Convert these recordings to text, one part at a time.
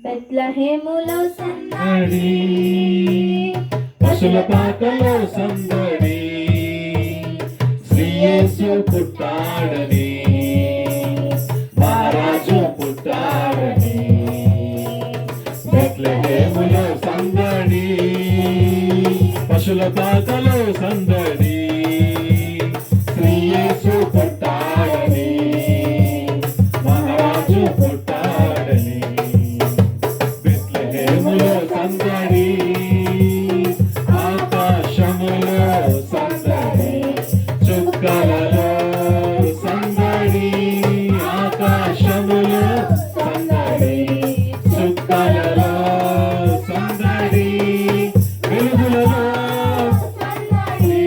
బెత్లెహేములో సందడి, పశుల పాకలో సందడి, శ్రీ యేసు పుట్టాడని, మహారాజు పుట్టాడని. బెత్లెహేములో సందడి, పశుల పాకలో సందడి, శ్రీ యేసు పుట్టాడని, మహారాజు పుట్టాడని. బెత్లెహేములో సందడి, ఆకాశములో సందడి, చుక్కలలో సందడి, ఆకాశములో సందడి, చుక్కలలో సందడి, వెలుగులలో సందడి,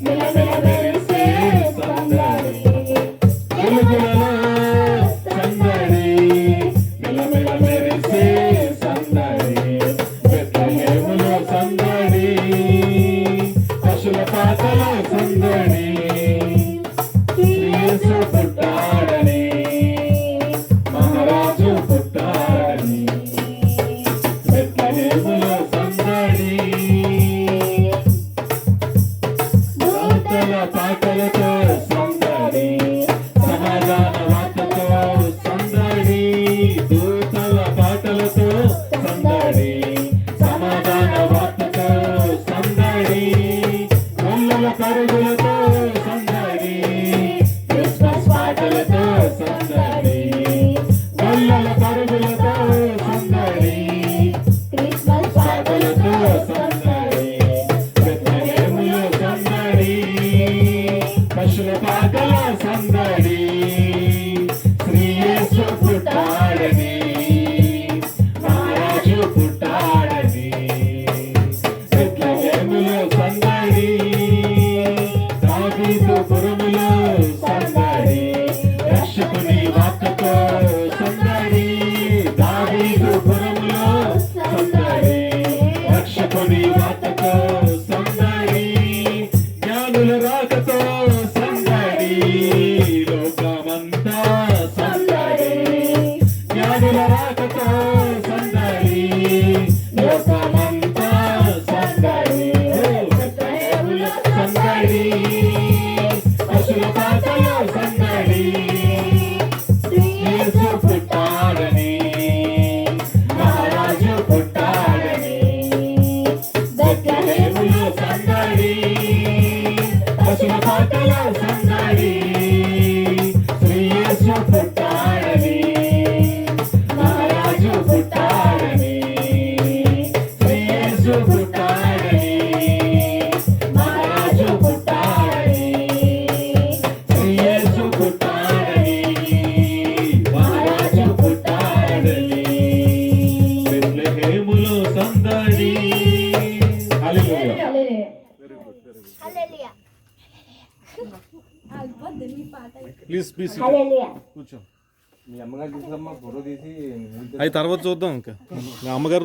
మెలమెల మెరిసే సందడి, వెలుగులలో సందడి, మెలమెల మెరిసే సందడి. బెత్లెహేములో సందడి, పశుల పాకలో సందడి, శ్రీ యేసు పుట్టాడని, మహారాజు పుట్టాడని. బెత్లెహేములో సందడి, దూతల పాటలతో సందడి, సమాధాన వార్తతో సందడి, దూతల పాటలతో సందడి, సమాధాన వార్తతో సందడి, గొల్లల పరుగులతో సందడి, క్రిస్మస్ పాటలతో సందడి, గొల్లల పరుగులతో సందడి, క్రిస్మస్ పాటలతో సందడి. బెత్లెహేములో సందడి, పశుల పాకలో సందడి, శ్రీ యేసు పుట్టాడని, మహారాజు పుట్టాడని. బెత్లెహేములో సందడి, దావీదు పురములో సందడి, రక్షకుని వార్తతో సందడి, దావీదు పురములో సందడి, రక్షకుని వార్తతో సందడి, జ్ఞానుల రాకతో సందడి, లోకమంతా సందడి, జ్ఞానుల రాకతో సందడి, లోకమంతా సందడి. బెత్లెహేములో సందడి, పశుల పాకలో సందడి, శ్రీ యేసు పుట్టాడని, మహారాజు పుట్టాడని. బెత్లెహేములో సందడి, పశుల పాకలో సందడి, శ్రీ యేసు పుట్టాడని, మహారాజు పుట్టాడని, శ్రీ యేసు పుట్టాడని, మహారాజు పుట్టాడని, శ్రీ యేసు పుట్టాడని, మహారాజు పుట్టాడని. బెత్లెహేములో సందడి. హల్లెలూయా. ప్లీజ్ ప్లీజ్ కూర్చో. మీ అమ్మగారు తీసుకురమ్మా ఫోటో తీసి అవి తర్వాత చూద్దాం. ఇంకా మా అమ్మగారు